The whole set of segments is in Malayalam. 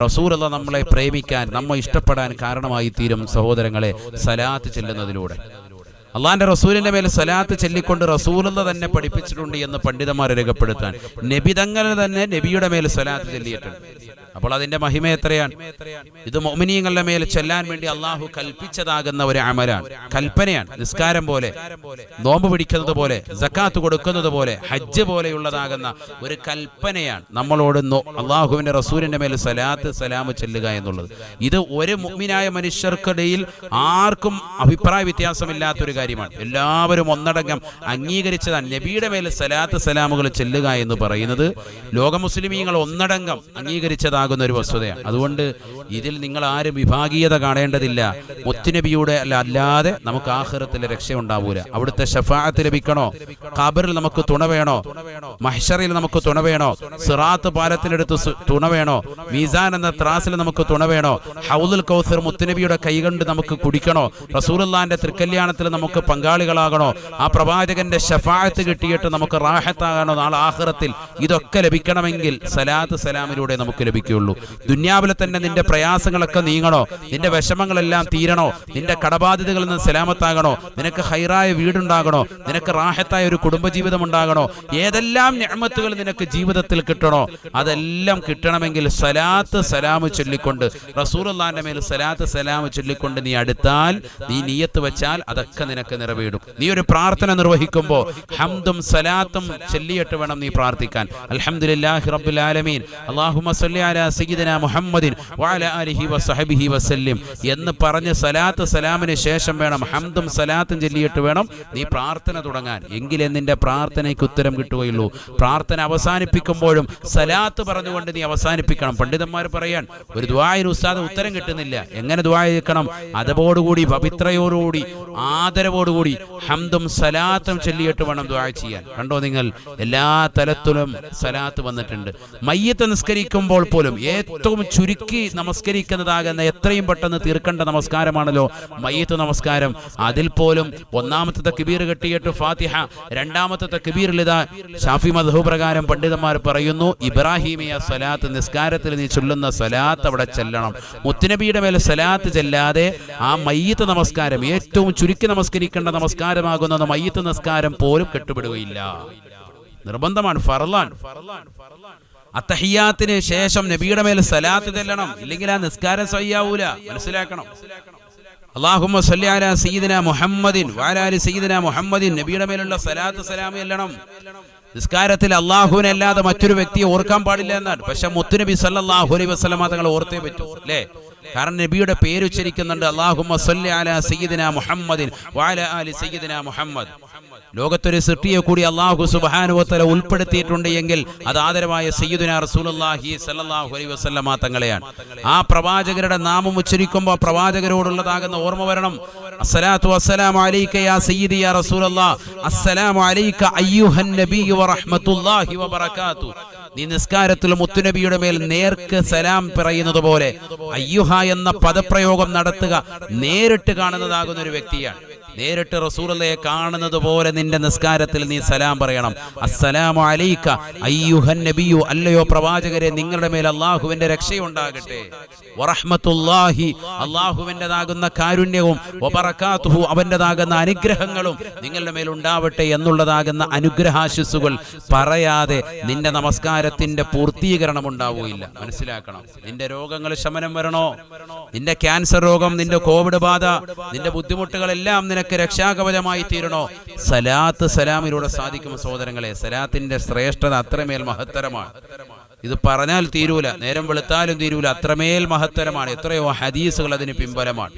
റസൂലുള്ള നമ്മളെ പ്രേമിക്കാൻ, നമ്മെ ഇഷ്ടപ്പെടാൻ കാരണമായി തീരും സഹോദരങ്ങളെ സലാത്ത് ചെല്ലുന്നതിലൂടെ. അള്ളാന്റെ റസൂലിന്റെ മേൽ സലാത്ത് ചൊല്ലിക്കൊണ്ട് റസൂലുള്ള തന്നെ പഠിപ്പിച്ചിട്ടുണ്ട് എന്ന് പണ്ഡിതന്മാരെ രേഖപ്പെടുത്താൻ. നബി തങ്ങൾ തന്നെ നബിയുടെ മേൽ സലാത്ത് ചൊല്ലിയിട്ടുണ്ട്. അപ്പോൾ അതിന്റെ മഹിമ എത്രയാണ്! ഇത് മുഅ്മിനീങ്ങളുടെ മേൽ ചെല്ലാൻ വേണ്ടി അള്ളാഹു കൽപ്പിച്ചതാകുന്ന ഒരു അമലാണ്, കൽപ്പനയാണ്. നിസ്കാരം പോലെ, നോമ്പ് പിടിക്കുന്നത് പോലെ, സക്കാത്ത് കൊടുക്കുന്നത് പോലെ, ഹജ്ജ് പോലെയുള്ളതാകുന്ന ഒരു കൽപ്പനയാണ് നമ്മളോട് അള്ളാഹുവിന്റെ റസൂലിന്റെ മേൽ സലാത്ത് സലാം ചെല്ലുക എന്നുള്ളത്. ഇത് ഒരു മുഅ്മിനായ മനുഷ്യർക്കിടയിൽ ആർക്കും അഭിപ്രായ വ്യത്യാസമില്ലാത്തൊരു കാര്യമാണ്. എല്ലാവരും ഒന്നടങ്കം അംഗീകരിച്ചതാണ് നബിയുടെ മേൽ സലാത്ത് സലാമുകൾ ചെല്ലുക എന്ന് പറയുന്നത്. ലോക മുസ്ലിമീങ്ങൾ ഒന്നടങ്കം അംഗീകരിച്ചതാകുന്ന ഒരു വസ്തുതയാണ്. അതുകൊണ്ട് ഇതിൽ നിങ്ങൾ ആരും വിഭാഗീയത കാണേണ്ടതില്ല. മുത്തുനബിയുടെ അല്ലാതെ നമുക്ക് ആഖിറത്തിൽ രക്ഷയുണ്ടാവൂല. അവിടുത്തെ ശഫാഅത്ത് ലഭിക്കണോ, ഖബറിൽ നമുക്ക് തുണ വേണോ, മഹ്ശറിൽ നമുക്ക് തുണ വേണോ, സിറാത്ത് പാലത്തിനടുത്ത് തുണ വേണോ, മീസാൻ എന്ന ത്രാസിൽ നമുക്ക് തുണ വേണോ, ഹൗദുൽ കൗസർ മുത്തുനബിയുടെ കൈകൊണ്ട് നമുക്ക് കുടിക്കണോ, റസൂലുള്ളാഹിന്റെ തൃക്കല്യാണത്തിൽ നമുക്ക് പങ്കാളികളാകണോ, ആ പ്രവാചകന്റെ ശഫാഅത്ത് കിട്ടിയിട്ട് നമുക്ക് റാഹത്താകണോ നാളെ ആഖിറത്തിൽ, ഇതൊക്കെ ലഭിക്കണമെങ്കിൽ സലാത്ത് സലാമിലൂടെ നമുക്ക് ലഭിക്കുകയുള്ളൂ. ദുനിയാവിലെ തന്നെ നിന്റെ പ്രയാസങ്ങളൊക്കെ നീങ്ങണോ, നിന്റെ വിഷമങ്ങളെല്ലാം തീരണോ, നിന്റെ കടബാധ്യതകളിൽ നിന്ന് സലാമത്താകണോ, നിനക്ക് ഹൈറായ വീടുണ്ടാകണോ, നിനക്ക് റാഹത്തായ ഒരു കുടുംബജീവിതം ഉണ്ടാകണോ, ഏതെല്ലാം നിഅമത്തുകൾ നിനക്ക് ജീവിതത്തിൽ കിട്ടണോ, അതെല്ലാം കിട്ടണമെങ്കിൽ സലാത്ത് സലാം ചൊല്ലിക്കൊണ്ട്, റസൂലുള്ളാഹിന്റെ മേൽ സലാത്ത് സലാം ചൊല്ലിക്കൊണ്ട് നീ അടുത്താൽ, നീ നിയ്യത്ത് വെച്ചാൽ അതൊക്കെ നിനക്ക് നിറവേറും. നീ ഒരു പ്രാർത്ഥന നിർവഹിക്കുമ്പോൾ ഹംദും സലാത്തും ചൊല്ലിയിട്ട് വേണം നീ പ്രാർത്ഥിക്കാൻ. അൽഹംദുലില്ലാഹി റബ്ബിൽ ആലമീൻ, അല്ലാഹുമ്മ സ്വല്ലി അലാ സയ്യിദിനാ മുഹമ്മദിൻ വഅലാ ആലിഹി വസഹബിഹി വസല്ലം എന്ന് പറഞ്ഞ് സലാത്ത് സലാമിന് ശേഷം വേണം ഹംദും സലാത്തും ചൊല്ലിയിട്ട് വേണം നീ പ്രാർത്ഥന തുടങ്ങാൻ. എങ്കിലേ നിന്റെ പ്രാർത്ഥനയ്ക്ക് ഉത്തരം കിട്ടുകയുള്ളൂ. പ്രാർത്ഥന അവസാനിപ്പിക്കുമ്പോഴും സലാത്ത് പറഞ്ഞുകൊണ്ട് നീ അവസാനിപ്പിക്കണം. പണ്ഡിതന്മാർ പറയാൻ, ഒരു ദുആഇന് ഉസ്താദ് ഉത്തരം കിട്ടുന്നില്ല, എങ്ങനെ ദുആ ചെയ്യണം? അതോടുകൂടി, പവിത്രയോടുകൂടി, ആദരവോടുകൂടി ഹംദും സലാത്തും ചൊല്ലിയിട്ട് വേണം ദുആ ചെയ്യാൻ. കണ്ടോ നിങ്ങൾ, എല്ലാ തലത്തിലും സലാത്ത് വന്നിട്ടുണ്ട്. മയ്യത്ത് നിസ്കരിക്കുമ്പോൾ പോലും ഏറ്റവും ചുരുക്കി നമസ്കരിക്കുന്നതാകുന്ന, എത്രയും പെട്ടെന്ന് തീർക്കേണ്ട നമസ്കാരമാണല്ലോ മയ്യത്ത് നമസ്കാരം. അതിൽ പോലും ഒന്നാമത്തെ തക്ബീർ കെട്ടിയിട്ട് ഫാത്തിഹ, രണ്ടാമത്തെ തക്ബീറിൽ ഇതാ ശാഫി മദ്ഹബ് പ്രകാരം പണ്ഡിതന്മാർ പറയുന്നു, ഇബ്രാഹിമിയ സലാത്ത്, നിസ്കാരത്തിൽ നീ ചൊല്ലുന്ന സലാത്ത് അവിടെ ചെല്ലണം. മുത്തുനബിയുടെ മേൽ സലാത്ത് ചെല്ലാതെ ആ മയ്യത്ത് നമസ്കാരം, ഏറ്റവും ചുരുക്കി നമസ്കരിക്കേണ്ട നമസ്കാരമാകുന്ന മയ്യത്ത് നിസ്കാരം പോലും കെട്ടുപെടുകയില്ല. നിർബന്ധമാണ്, ഫർളാണ്. അത്തഹിയ്യാത്തിന് ശേഷം നബിയുടെ മേൽ സലാത്ത് ചെല്ലണം, ഇല്ലെങ്കിൽ ആ നിസ്കാരം സഹിയാവൂല. മനസ്സിലാക്കണം. അല്ലാഹുമ്മ സ്വല്ലി അലാ സയ്യിദിനാ മുഹമ്മദിൻ വഅലാ ആലി സയ്യിദിനാ മുഹമ്മദിൻ, നബിയുടെ മേലുള്ള സലാത്ത് സലാം ചെല്ലണം. നിസ്കാരത്തിൽ അല്ലാഹുവിനെ അല്ലാതെ മറ്റൊരു വ്യക്തിയെ ഓർക്കാൻ പാടില്ല എന്നാണ്. പക്ഷെ മുത്തുനബി സല്ലല്ലാഹു അലൈഹി വസല്ലമ തങ്ങൾ ഓർത്തേ പറ്റൂ, അല്ലേ? കാരണം നബിയുടെ പേര് ഉച്ചരിക്കുന്നുണ്ട്, അല്ലാഹുമ്മ സ്വല്ലി അലാ സയ്യിദിനാ മുഹമ്മദിൻ വഅലാ ആലി സയ്യിദിനാ മുഹമ്മദ്. ലോകത്തൊരു സൃഷ്ടിയെ കൂടി അല്ലാഹു സുബ്ഹാനഹു വ തആല ഉൾപ്പെടുത്തിയിട്ടുണ്ട് എങ്കിൽ അത് ആദരവായ സയ്യിദുനാ റസൂലുള്ളാഹി സ്വല്ലല്ലാഹു അലൈഹി വസല്ലമ തങ്ങളെയാണ്. ആ പ്രവാചകരുടെ നാമം ഉച്ചരിക്കുമ്പോൾ പ്രവാചകരോടുള്ളതാകുന്ന ഓർമ്മ വരണം. അസ്സലാത്തു വസ്സലാമു അലൈക യാ സയ്യിദി യാ റസൂലല്ലാഹ്, അസ്സലാമു അലൈക അയ്യുഹൻ നബിയ്യു വറഹ്മത്തുള്ളാഹി വബറകാതുഹു. നീ നിസ്കാരത്തിൽ മുത്തുനബിയുടെ മേൽ നേർക്ക് സലാം പറയുന്നത് പോലെ അയ്യുഹ എന്ന പദപ്രയോഗം നടത്തുക നേരിട്ട് കാണുന്നതാകുന്ന ഒരു വ്യക്തിയാണ്. നേരിട്ട് റസൂലുള്ളാഹിയെ കാണുന്നത് പോലെ നിന്റെ നിസ്കാരത്തിൽ നീ സലാം പറയണം. അസ്സലാമു അലൈക അയ്യുഹൻ നബിയു, അല്ലയോ പ്രവാചകരെ നിങ്ങളുടെ മേൽ അല്ലാഹുവിന്റെ രക്ഷയുണ്ടാകട്ടെ, വറഹ്മത്തുള്ളാഹി അല്ലാഹുവിൻ്റെതാകുന്ന കാരുണ്യവും, വബറകാതുഹു അവൻ്റെതാകുന്ന അനുഗ്രഹങ്ങളും നിങ്ങളുടെ മേൽ ഉണ്ടാവട്ടെ എന്നുള്ളതാകുന്ന അനുഗ്രഹാശിസ്സുകൾ പറയാതെ നിന്റെ നമസ്കാരത്തിന്റെ പൂർത്തീകരണം ഉണ്ടാവുകയില്ല. മനസ്സിലാക്കണം. നിന്റെ രോഗങ്ങൾ ശമനം വരണോ, നിന്റെ ക്യാൻസർ രോഗം, നിന്റെ കോവിഡ് ബാധ, നിന്റെ ബുദ്ധിമുട്ടുകളെല്ലാം നിനക്ക് രക്ഷാകവചമായി തീരണോ, സലാത്ത് സലാമിലൂടെ സാധിക്കും. സഹോദരങ്ങളെ, സലാത്തിന്റെ ശ്രേഷ്ഠത അത്രമേൽ മഹത്തരമാണ്. ഇത് പറഞ്ഞാൽ തീരൂല, നേരം വെളുത്താലും തീരൂല, അത്രമേൽ മഹത്തരമാണ്. എത്രയോ ഹദീസുകൾ അതിന് പിൻബലമാണ്.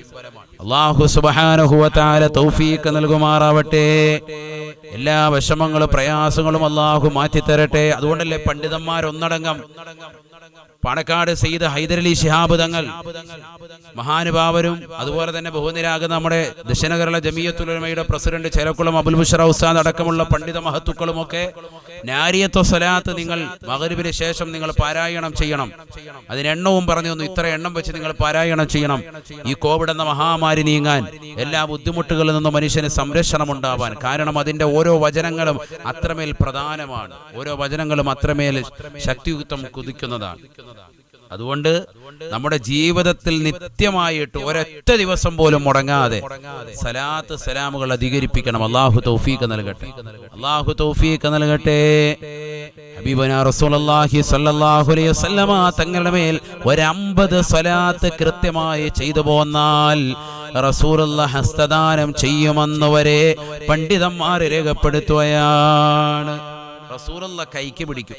അല്ലാഹു സുബ്ഹാനഹു വ തആല തൗഫീഖ് നൽകുമാറാവട്ടെ. എല്ലാ വിഷമങ്ങളും പ്രയാസങ്ങളും അല്ലാഹു മാറ്റിത്തരട്ടെ. അതുകൊണ്ടല്ലേ പണ്ഡിതന്മാരൊന്നടങ്കം പാണക്കാട് സയ്യിദ് ഹൈദരലി ശിഹാബ് തങ്ങൾ, മഹാനുഭാവരും അതുപോലെ തന്നെ ബഹുനിരാകുന്ന നമ്മുടെ ദക്ഷിണ ജമിയത്തുൽ ഉലമയുടെ പ്രസിഡന്റ് ചേലക്കുളം അബുൽ ബുശ്റ ഉസ്താദ് അടക്കമുള്ള പണ്ഡിത മഹത്തുക്കളുമൊക്കെ നാരിയത്വ സ്വലാത്ത് നിങ്ങൾ മഗ്‌രിബിന് ശേഷം നിങ്ങൾ പാരായണം ചെയ്യണം. അതിനെണ്ണവും പറഞ്ഞു തന്നു. ഇത്ര എണ്ണം വെച്ച് നിങ്ങൾ പാരായണം ചെയ്യണം. ഈ കോവിഡ് എന്ന മഹാമാരി നീങ്ങാൻ, എല്ലാ ബുദ്ധിമുട്ടുകളിൽ നിന്നും മനുഷ്യന് സംരക്ഷണം ഉണ്ടാവാൻ. കാരണം അതിന്റെ ഓരോ വചനങ്ങളും അത്രമേൽ പ്രധാനമാണ്. ഓരോ വചനങ്ങളും അത്രമേൽ ശക്തിയുക്തം കുതിക്കുന്നതാണ്. അതുകൊണ്ട് നമ്മുടെ ജീവിതത്തിൽ നിത്യമായിട്ട് ഒരൊറ്റ ദിവസം പോലും മുടങ്ങാതെ സലാത്ത് സലാമുകൾ അധികരിപ്പിക്കണം. അല്ലാഹു തൗഫീഖ് നൽകട്ടെ. അല്ലാഹു തൗഫീഖ് നൽകട്ടെ. ഹബീബനാ റസൂലുള്ളാഹി സ്വല്ലല്ലാഹു അലൈഹി വസല്ലമ തങ്ങളുടെ മേൽ 50 സ്വലാത്ത് കൃത്യമായി ചെയ്തു പോന്നാൽ റസൂലുള്ളാഹി ഹസ്തദാനം ചെയ്യുമെന്ന് വരെ പണ്ഡിതന്മാർ രേഖപ്പെടുത്തുകയാണ്. റസൂലുള്ള കൈക്ക് പിടിക്കും.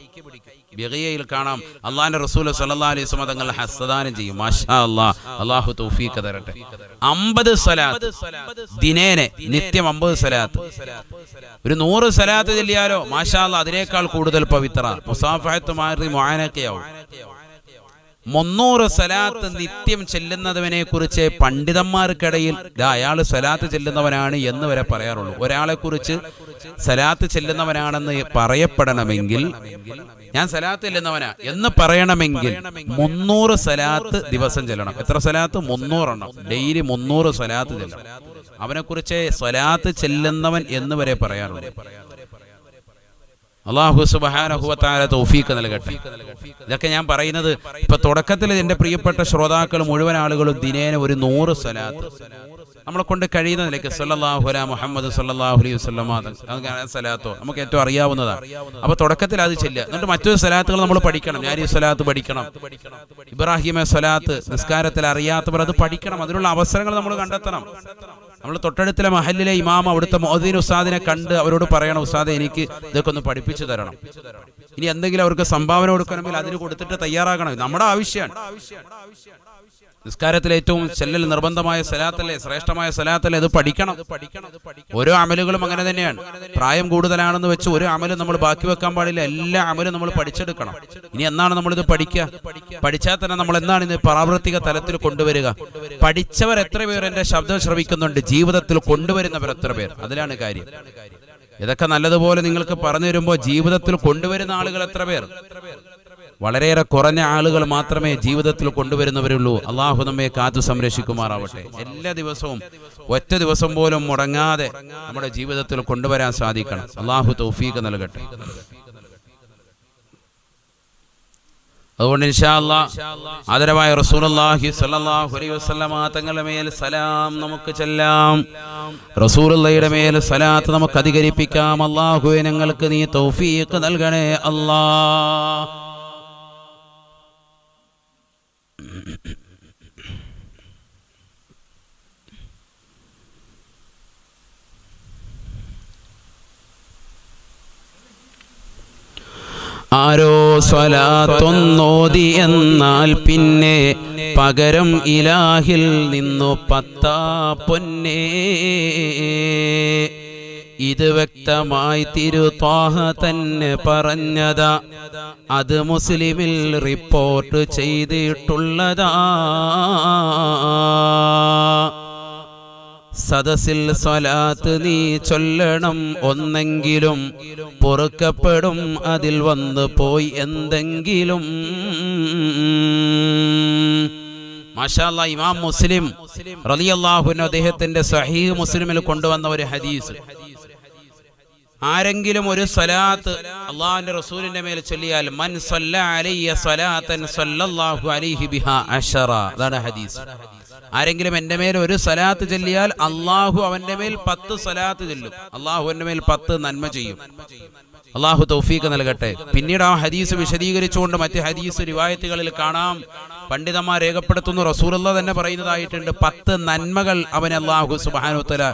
ബിഗിയയിൽ കാണാം അള്ളാഹിന്റെ റസൂൽ സല്ലല്ലാഹു അലൈഹി വസല്ലം തങ്ങൾ ഹസ്തദാനം ചെയ്യും. മാഷാ അല്ലാഹ്, അല്ലാഹു തൗഫീഖ് തരട്ടെ. 50 സ്വലാത്ത് ദിനേനെ, നിത്യം 50 സ്വലാത്ത്. ഒരു 100 സ്വലാത്ത് ചൊല്ലിയാലോ മാഷാ അല്ലാഹ് അതിനേക്കാൾ കൂടുതൽ പവിത്ര മുസാഫഹത്ത് മാറി മുആനഖയാവും. 300 സ്വലാത്ത് നിത്യം ചെല്ലുന്നതിനെ കുറിച്ച് പണ്ഡിതന്മാർക്കിടയിൽ അയാൾ സ്വലാത്ത് ചെല്ലുന്നവനാണ് എന്ന് വരെ പറയാറുള്ളൂ. ഒരാളെ കുറിച്ച് സ്വലാത്ത് ചെല്ലുന്നവനാണെന്ന് പറയപ്പെടണമെങ്കിൽ, ഞാൻ സ്വലാത്ത് ചെല്ലുന്നവനാ എന്ന് പറയണമെങ്കിൽ 300 സ്വലാത്ത് ദിവസം ചെല്ലണം. എത്ര സ്വലാത്ത്? 300 എണ്ണം. ഡെയിലി 300 സ്വലാത്ത് ചെല്ലണം. അവനെ കുറിച്ച് സ്വലാത്ത് ചെല്ലുന്നവൻ എന്ന് വരെ പറയാറുള്ളൂ. അല്ലാഹു സുബ്ഹാനഹു വ തആല തൗഫീഖ് നൽകട്ടെ. ഇതൊക്കെ ഞാൻ പറയുന്നത് ഇപ്പൊ തുടക്കത്തിൽ എൻ്റെ പ്രിയപ്പെട്ട ശ്രോതാക്കൾ മുഴുവൻ ആളുകളും ദിനേന ഒരു 100 സ്വലാത്ത് നമ്മളെ കൊണ്ട് കഴിയുന്ന നിലയ്ക്ക് സല്ലല്ലാഹു അലാ മുഹമ്മദ് സല്ലല്ലാഹു അലൈഹി വസല്ലം സ്വലാത്തോ നമുക്ക് ഏറ്റവും അറിയാവുന്നതാണ്. അപ്പൊ തുടക്കത്തിൽ അത് ചെല്ലുക. എന്നിട്ട് മറ്റൊരു സ്വലാത്തുകൾ നമ്മൾ പഠിക്കണം. ഞാൻ ഈ സ്വലാത്ത് പഠിക്കണം, ഇബ്രാഹിമെ സ്വലാത്ത് നിസ്കാരത്തിൽ അറിയാത്തവർ അത് പഠിക്കണം. അതിനുള്ള അവസരങ്ങൾ നമ്മൾ കണ്ടെത്തണം. നമ്മൾ തൊട്ടടുത്തുള്ള മഹല്ലിലെ ഇമാം അവിടുത്തെ മുഅദ്ദിൻ ഉസ്താദിനെ കണ്ട് അവരോട് പറയണം, ഉസ്താദെ എനിക്ക് ഇതൊക്കെ ഒന്ന് പഠിപ്പിച്ചു തരണം. ഇനി എന്തെങ്കിലും അവർക്ക് സംഭാവന കൊടുക്കണമെങ്കിൽ അതിന് കൊടുത്തിട്ട് തയ്യാറാകണം. നമ്മുടെ ആവശ്യമാണ്. നിസ്കാരത്തിൽ ഏറ്റവും ചെല്ലൽ നിർബന്ധമായ സലാത്തല്ലേ, ശ്രേഷ്ഠമായ സലാത്തല്ലേ, അത് പഠിക്കണം. ഓരോ അമലുകളും അങ്ങനെ തന്നെയാണ്. പ്രായം കൂടുതലാണെന്ന് വെച്ച് ഒരു അമലും നമ്മൾ ബാക്കി വെക്കാൻ പാടില്ല. എല്ലാ അമലും നമ്മൾ പഠിച്ചെടുക്കണം. ഇനി എന്നാണ് നമ്മളിത് പഠിക്കുക? പഠിച്ചാൽ തന്നെ നമ്മൾ എന്നാണ് ഇന്ന് പ്രാവർത്തിക തലത്തിൽ കൊണ്ടുവരിക? പഠിച്ചവർ എത്ര പേർ എൻ്റെ ശബ്ദം ശ്രവിക്കുന്നുണ്ട്? ജീവിതത്തിൽ കൊണ്ടുവരുന്നവർ എത്ര പേർ? അതിലാണ് കാര്യം. ഇതൊക്കെ നല്ലതുപോലെ നിങ്ങൾക്ക് പറഞ്ഞു തരുമ്പോൾ ജീവിതത്തിൽ കൊണ്ടുവരുന്ന ആളുകൾ എത്ര പേർ? വളരെയേറെ കുറഞ്ഞ ആളുകൾ മാത്രമേ ജീവിതത്തിൽ കൊണ്ടുവരുന്നവരുള്ളൂ. അള്ളാഹു നമ്മെ കാത്തു സംരക്ഷിക്കുമാറാവട്ടെ. എല്ലാ ദിവസവും ഒറ്റ ദിവസം പോലും മുടങ്ങാതെ നമ്മുടെ ജീവിതത്തിൽ കൊണ്ടുവരാൻ സാധിക്കണം. അള്ളാഹു തൗഫീഖ് നൽകട്ടെ. അതുകൊണ്ട് ഇൻഷാ അല്ലാഹ് ആദരവായ റസൂലുള്ളാഹി സ്വല്ലല്ലാഹു അലൈഹി വസല്ലമ തങ്ങളുടെ മേൽ സലാം നമുക്ക് ചൊല്ലാം. റസൂലുള്ളാഹിയുടെ മേൽ സലാത്ത് നമുക്ക് അധികരിപ്പിക്കാം. അല്ലാഹുവേ ഞങ്ങൾക്ക് നീ തൗഫീഖ് നൽകണേ അല്ലാഹ്. ആരോ സ്വലാത്തൊന്നോതി എന്നാൽ പിന്നെ പകരം ഇലാഹിൽ നിന്നു 10 പൊന്നേ. ഇത് വ്യക്തമായി തിരുത്വാഹ തന്നെ പറഞ്ഞതാ, അത് മുസ്ലിമിൽ റിപ്പോർട്ട് ചെയ്തിട്ടുള്ളതാ. സദസ്സിൽ സ്വലാത്ത് നീ ചൊല്ലണം ഒന്നെങ്കിലും, പൊറുക്കപ്പെടും അതിൽ വന്നു പോയി എന്തെങ്കിലും. മാഷാ അല്ലാഹ്, ഇമാം മുസ്ലിം റളിയല്ലാഹു അൻഹു അദ്ദേഹത്തിന്റെ സ്വഹീഹ് മുസ്ലിമിൽ കൊണ്ടുവന്ന ഒരു ഹദീസ്, ആരെങ്കിലും ഒരു സ്വലാത്ത് അള്ളാഹുവിന്റെ റസൂലിന്റെ മേൽ ചൊല്ലിയാൽ മൻ സല്ല അലയ്യ സ്വലാത്തൻ സല്ലല്ലാഹു അലൈഹി ബിഹാ 10. അതാണ് ഹദീസ്. ആരെങ്കിലും എൻ്റെ മേൽ ഒരു സ്വലാത്ത് ചൊല്ലിയാൽ അള്ളാഹു അവന്റെ മേൽ 10 സ്വലാത്ത് ചൊല്ലും. അള്ളാഹു അവന്റെ മേൽ 10 നന്മ ചെയ്യും. അള്ളാഹു തൗഫീഖ് നൽകട്ടെ. പിന്നീട് ആ ഹദീസ് വിശദീകരിച്ചുകൊണ്ട് മറ്റ് ഹദീസ് റിവായത്തുകളിൽ കാണാം, പണ്ഡിതന്മാർ രേഖപ്പെടുത്തുന്നു, റസൂലുള്ളാഹി തന്നെ പറയുന്നതായിട്ടുണ്ട്, 10 നന്മകൾ അവൻ അല്ലാഹു സുബ്ഹാനഹു വതആല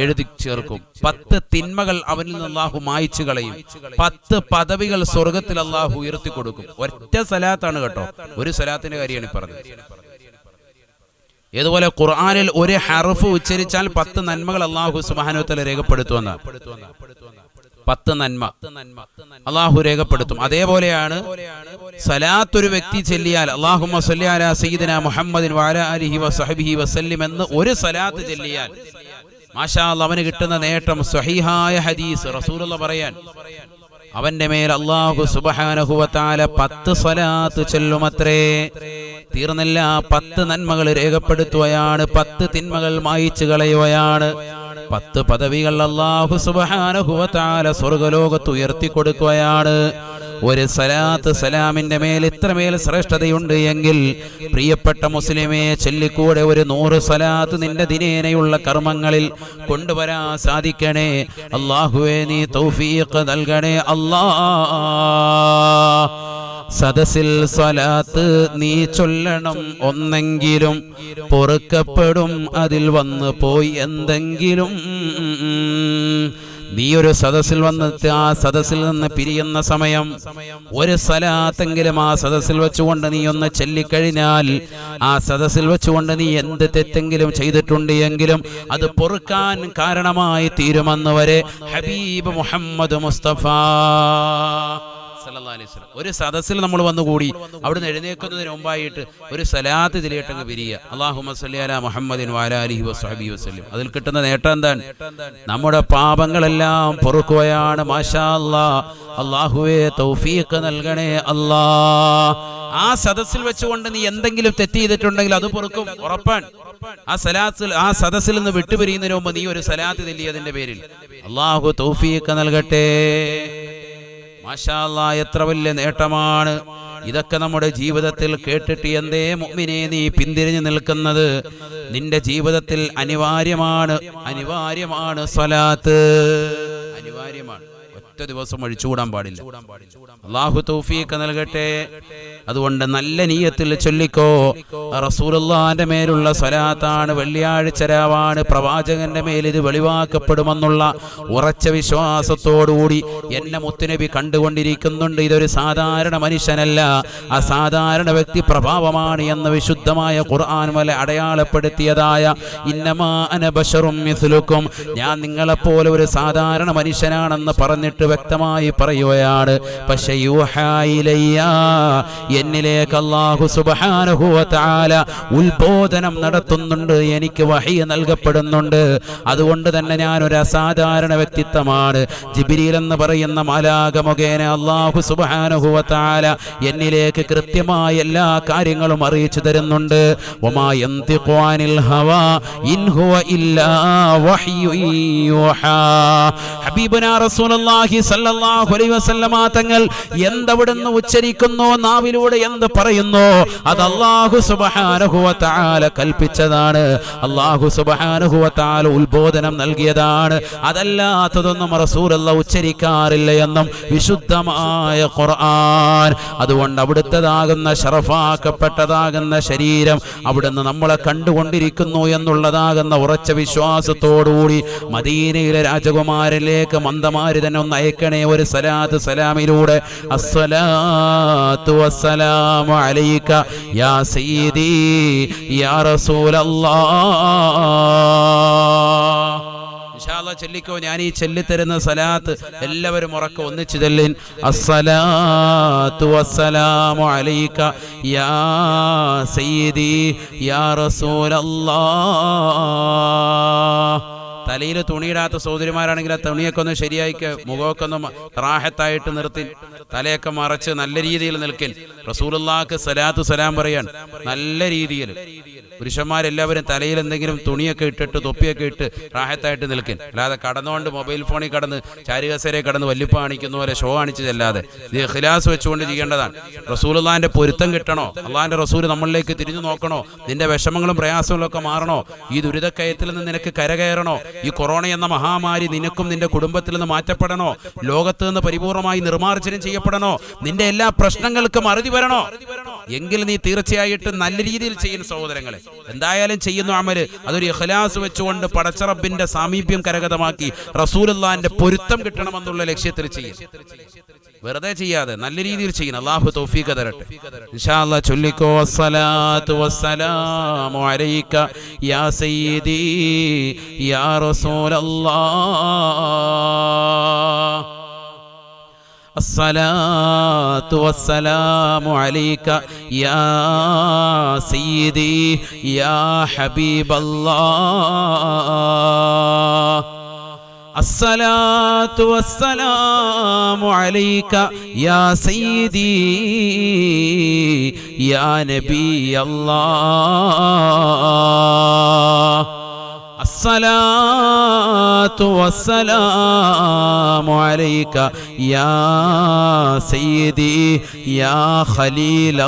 എഴുതി ചേർക്കും, 10 തിന്മകൾ അവനിൽ നിന്ന് അല്ലാഹു മായ്ച്ചു കളയും, 10 പദവികൾ സ്വർഗ്ഗത്തിൽ അല്ലാഹു ഉയർത്തി കൊടുക്കും. ഒറ്റ സലാത്താണ് കേട്ടോ, ഒരു സലാത്തിന്റെ കാര്യമാണ് പറഞ്ഞത്. ഏതുപോലെ ഖുർആനിൽ ഒരു ഹർഫ് ഉച്ചരിച്ചാൽ 10 നന്മകൾ അല്ലാഹു സുബ്ഹാനഹു വതആല രേഖപ്പെടുത്തുമെന്നാണ്. 10 നന്മ അല്ലാഹു രേഖപ്പെടുത്തും. അതേപോലെയാണ് സലാത്ത് ഒരു വ്യക്തി ചൊല്ലിയാൽ അല്ലാഹുമ്മ സ്വല്ലി അലാ സയ്യിദിനാ മുഹമ്മദിൻ വഅലാ ആലിഹി വസഹ്ബിഹി വസല്ലിം എന്ന് ഒരു സലാത്ത് ചൊല്ലിയാൽ മാഷാ അല്ലാഹ് അവന് കിട്ടുന്ന നേട്ടം സ്വഹീഹായ ഹദീസ് റസൂലുള്ളാഹി പറയാൻ, അവന്റെ മേൽ അല്ലാഹു സുബ്ഹാനഹു വ തആല 10 സ്വലാത്ത് ചൊല്ലുമത്രേ. തീർന്നില്ല, 10 നന്മകൾ രേഖപ്പെടുത്തുകയാണ്, 10 തിന്മകൾ മായ്ച്ചു കളയുകയാണ്, 10 പദവികൾ അല്ലാഹു സുബ്ഹാനഹു വ തആല സ്വർഗ്ഗലോകത്ത് ഉയർത്തി കൊടുക്കുകയാണ്. ഒരു സലാത്ത് സലാമിന്റെ മേൽ ഇത്രമേൽ ശ്രേഷ്ഠതയുണ്ട് എങ്കിൽ പ്രിയപ്പെട്ട മുസ്ലിമേ, ചൊല്ലിക്കൂടെ ഒരു 100 സലാത്ത് നിന്റെ ദിനേനയുള്ള കർമ്മങ്ങളിൽ കൊണ്ടുവരാൻ സാധിക്കണേ. അല്ലാഹുവേ, നീ തൗഫീഖ് നൽകണേ അല്ലാ. സദസ്സിൽ സ്വലാത്ത് നീ ചൊല്ലണം ഒന്നെങ്കിലും, പൊറുക്കപ്പെടും അതിൽ വന്നു പോയി എന്തെങ്കിലും. നീ ഒരു സദസ്സിൽ വന്നിട്ട് ആ സദസ്സിൽ നിന്ന് പിരിയുന്ന സമയം ഒരു സലാത്തെങ്കിലും ആ സദസ്സിൽ വെച്ചുകൊണ്ട് നീ ഒന്ന് ചൊല്ലിക്കഴിഞ്ഞാൽ, ആ സദസ്സിൽ വെച്ചുകൊണ്ട് നീ എന്ത് തെറ്റെങ്കിലും ചെയ്തിട്ടുണ്ട് എങ്കിലും അത് പൊറുക്കാൻ കാരണമായി തീരുമെന്ന് വരെ ഹബീബ് മുഹമ്മദ് മുസ്തഫ സല്ലല്ലാഹു അലൈഹി വസല്ലം. ഒരു സദസ്സിൽ നമ്മൾ വന്നുകൂടി അവിടുന്ന് എഴുന്നേൽക്കുന്നതിന് മുമ്പായിട്ട് ഒരു സലാത്ത് ചൊല്ലിയിട്ടങ്ങ് പിരിയുക. അല്ലാഹുമ്മ സ്വല്ലി അലാ മുഹമ്മദിൻ വഅലാ ആലിഹി വസ്വഹ്ബിഹി വസല്ലം. അതിൽ കിട്ടുന്ന നേട്ടം എന്താണ്? നമ്മുടെ പാപങ്ങളെല്ലാം പൊറുക്കുകയാണ്. മാഷാ അല്ലാഹ്. അല്ലാഹുവേ, തൗഫീഖ് നൽകണേ അല്ലാ. ആ സദസ്സിൽ വെച്ചുകൊണ്ട് നീ എന്തെങ്കിലും തെറ്റ് ചെയ്തിട്ടുണ്ടെങ്കിൽ അത് പൊറുക്കും, ഉറപ്പാണ്. ആ സദസ്സിൽ നിന്ന് വിട്ടുപിരിയുന്നതിന് മുമ്പ് നീ ഒരു സലാത്ത് ചൊല്ലിയതിന്റെ പേരിൽ അല്ലാഹു തൗഫീഖ് നൽകട്ടെ. മാഷാ അല്ലാഹ്, എത്ര വലിയ നേട്ടമാണ് ഇതൊക്കെ നമ്മുടെ ജീവിതത്തിൽ കേട്ടിട്ട്. എന്തേ മുഅ്മിനേ നീ പിന്തിരിഞ്ഞു നിൽക്കുന്നത്? നിന്റെ ജീവിതത്തിൽ അനിവാര്യമാണ് സ്വലാത്ത്, അനിവാര്യമാണ്. ഒറ്റ ദിവസം ഒഴിച്ചുകൂടാൻ പാടില്ല. അല്ലാഹു തൗഫീഖ് നൽകട്ടെ. അതുകൊണ്ട് നല്ല നിയ്യത്തിൽ ചൊല്ലിക്കോ. റസൂലുള്ളാഹിന്റെ മേലുള്ള സ്വലാത്താണ്, വെള്ളിയാഴ്ച രാവാണ്, പ്രവാചകന്റെ മേൽ ഇത് വെളിവാക്കപ്പെടുമെന്നുള്ള ഉറച്ച വിശ്വാസത്തോടുകൂടി എന്നെ മുത്തുനബി കണ്ടുകൊണ്ടിരിക്കുന്നുണ്ട്. ഇതൊരു സാധാരണ മനുഷ്യനല്ല, അസാധാരണ വ്യക്തി പ്രഭാവമാണ് എന്ന് വിശുദ്ധമായ ഖുർആൻ വല അടയാളപ്പെടുത്തിയതായ ഇന്നമാ അന ബശറും മിസ്ലുക്കും, ഞാൻ നിങ്ങളെപ്പോലെ ഒരു സാധാരണ മനുഷ്യനാണെന്ന് പറഞ്ഞിട്ട് വ്യക്തമായി പറയുകയാണ്. പക്ഷേ യൂഹാ ഇലയ്യ, എന്നിലേക്ക് അല്ലാഹു സുബ്ഹാനഹു വ തആല ഉത്ബോധനം നടത്തുന്നുണ്ട്, എനിക്ക് വഹി നൽകപ്പെടുന്നുണ്ട്. അതുകൊണ്ട് തന്നെ ഞാൻ ഒരു അസാധാരണ വ്യക്തിത്വമാണ്. ജിബ്രീൽ എന്ന് പറയുന്ന മാലാഖ മുഖേന അല്ലാഹു സുബ്ഹാനഹു വ തആല എന്നിലേക്ക് കൃത്യമായ എല്ലാ കാര്യങ്ങളും അറിയിച്ചു തരുന്നുണ്ട്. വമാ യന്തിഖു അനിൽ ഹവാ ഇൻ ഹുവ ഇല്ലാ വഹ്യു യൂഹാ. ഹബീബുനാ റസൂലുള്ളാഹി സ്വല്ലല്ലാഹു അലൈഹി വസല്ലമ തങ്ങൾ എന്തവിടുന്ന് ഉച്ചരിക്കുന്നോ, നാവിലൂടെ എന്ത് പറയുന്നോ, അത് അല്ലാഹു സുബ്ഹാനഹു വ തആല കൽപ്പിച്ചതാണ്. അല്ലാഹു സുബ്ഹാനഹു വ തആല ഉത്ബോധനം നൽകിയതാണ്. അതല്ലാത്തതൊന്നും റസൂലുള്ളാഹി ഉച്ചരിക്കാറില്ല എന്നും വിശുദ്ധമായ ഖുർആൻ. അതുകൊണ്ട് അവിടുത്തേതാകുന്ന ശറഫാക്കപ്പെട്ടതാകുന്ന ശരീരം അവിടുന്ന് നമ്മളെ കണ്ടുകൊണ്ടിരിക്കുന്നു എന്നുള്ളതാകുന്ന ഉറച്ച വിശ്വാസത്തോടുകൂടി മദീനയിലെ രാജകുമാരനിലേക്ക് മന്ദമാരി തന്നെ ഒന്ന് അയക്കണേ ഒരു സലാത്ത് സലാമിലൂടെ. അസ്സലാത്തു വസ്സലാമു അലൈക യാ സയ്യിദി യാ റസൂലല്ലാഹ്. ഇൻഷാ അല്ലാഹ് ചൊല്ലിക്കോ. ഞാൻ ഈ ചൊല്ലിത്തരുന്ന സലാത്ത് എല്ലാവരും ഉറക്കെ ഒന്നിച്ചു ചൊല്ലിൻ. അസ്സലാത്തു വസ്സലാമു അലൈക യാ സയ്യിദി യാ റസൂലല്ലാഹ്. തലയിൽ തുണിയിടാത്ത സഹോദരിമാരാണെങ്കിൽ ആ തുണിയൊക്കെ ഒന്ന് ശരിയായിക്ക്, മുഖമൊക്കെ ഒന്ന് റാഹത്തായിട്ട് നിർത്തി, തലയൊക്കെ മറച്ച് നല്ല രീതിയിൽ നിൽക്കിൻ. റസൂലുള്ളാഹിക്ക് സലാത്തു സലാം പറയാൻ നല്ല രീതിയിൽ. പുരുഷന്മാരെല്ലാവരും തലയിൽ എന്തെങ്കിലും തുണിയൊക്കെ ഇട്ടിട്ട് തൊപ്പിയൊക്കെ ഇട്ട് റാഹത്തായിട്ട് നിൽക്കിൻ. അല്ലാതെ കടന്നുകൊണ്ട് മൊബൈൽ ഫോണിൽ കടന്ന് ചാരികസേരയെ കടന്ന് വല്ലിപ്പ കാണിക്കുന്ന പോലെ ഷോ കാണിച്ച് ചെല്ലാതെ ഇത് ഇഖ്ലാസ് വെച്ചുകൊണ്ട് ചെയ്യേണ്ടതാണ്. റസൂലുള്ളാഹിന്റെ പൊരുത്തം കിട്ടണോ, അള്ളാഹിന്റെ റസൂൽ നമ്മളിലേക്ക് തിരിഞ്ഞു നോക്കണോ, നിന്റെ വിഷമങ്ങളും പ്രയാസങ്ങളും ഒക്കെ മാറണോ, ഈ ദുരിതക്കയത്തിൽ നിന്ന് നിനക്ക് കരകയറണോ, ഈ കൊറോണ എന്ന മഹാമാരി നിനക്കും നിന്റെ കുടുംബത്തിൽ നിന്ന് മാറ്റപ്പെടണോ, ലോകത്ത് നിന്ന് പരിപൂർണമായി നിർമ്മാർജ്ജനം ചെയ്യപ്പെടണോ, നിന്റെ എല്ലാ പ്രശ്നങ്ങൾക്കും അറുതി വരണോ, എങ്കിൽ നീ തീർച്ചയായിട്ടും നല്ല രീതിയിൽ ചെയ്യുന്ന സഹോദരങ്ങളെ എന്തായാലും ചെയ്യുന്ന അമല് അതൊരു ഇഖ്ലാസ് വെച്ചുകൊണ്ട് പടച്ചറബിന്റെ സാമീപ്യം കരഗതമാക്കി റസൂലുള്ളാഹിന്റെ പൊരുത്തം കിട്ടണമെന്നുള്ള ലക്ഷ്യത്തിൽ ചെയ്യും. വെറുതെ ചെയ്യാതെ നല്ല രീതിയിൽ ചെയ്യണം. അല്ലാഹു തൗഫീഖ് തരട്ടെ. ഇൻഷാ അല്ലാഹ് ചൊല്ലിക്കോ. അസ്സലാത്തു വസ്സലാമു അലൈക യാ സയ്യിദി യാ റസൂലല്ലാഹ്. അസ്സലാത്തു വസ്സലാമു അലൈക യാ സയ്യിദി യാ ഹബീബല്ലാഹ്. الصلاة والسلام عليك يا سيدي يا نبي الله. അസ്സലാത്തു വസ്സലാമു അലൈക യാ സയ്യിദി യാ ഖലീലല്ലാഹ്.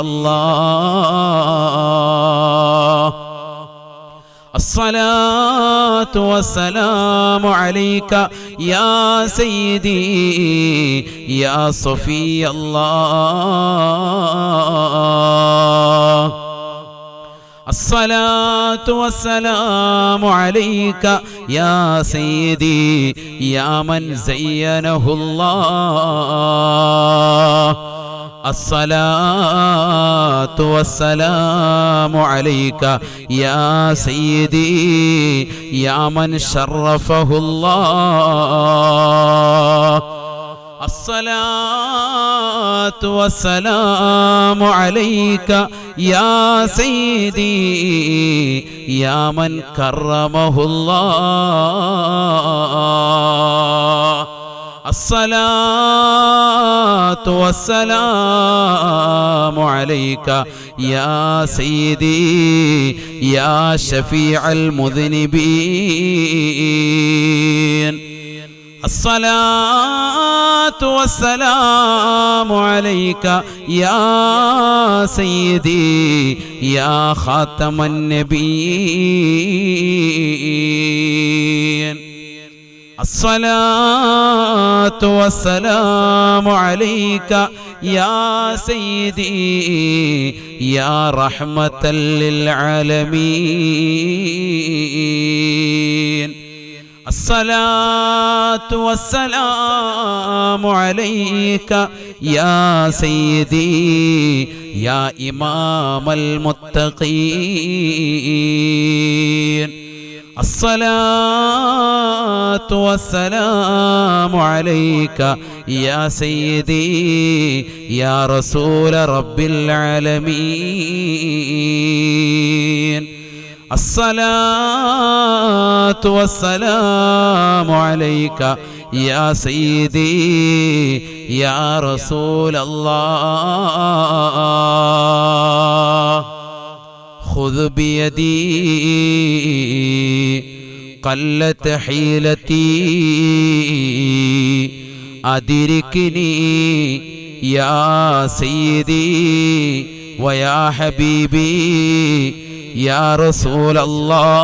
അസ്സലാത്തു വസ്സലാമു അലൈക യാ സയ്യിദി യാ സഫിയല്ലാഹ്. അസ്സലാത്തു വസ്സലാമു അലൈക യാ സയ്യിദി യാ മൻ സയ്യനഹുല്ലാഹ്. അസ്സലാത്തു വസ്സലാമു അലൈക യാ സയ്യിദി യാ മൻ ശറഫഹുല്ലാഹ്. الصلاة والسلام عليك يا سيدي يا من كرمه الله. الصلاة والسلام عليك يا سيدي يا شفيع المذنبين. الصلاة والسلام عليك يا سيدي يا خاتم النبيين. الصلاة والسلام عليك يا سيدي يا رحمة للعالمين. الصلاة والسلام عليك يا سيدي يا إمام المتقين. الصلاة والسلام عليك يا سيدي يا رسول رب العالمين. الصلاة والسلام عليك يا سيدي يا رسول الله. خذ بيدي قلت حيلتي أدركني يا سيدي ويا حبيبي يا رسول الله.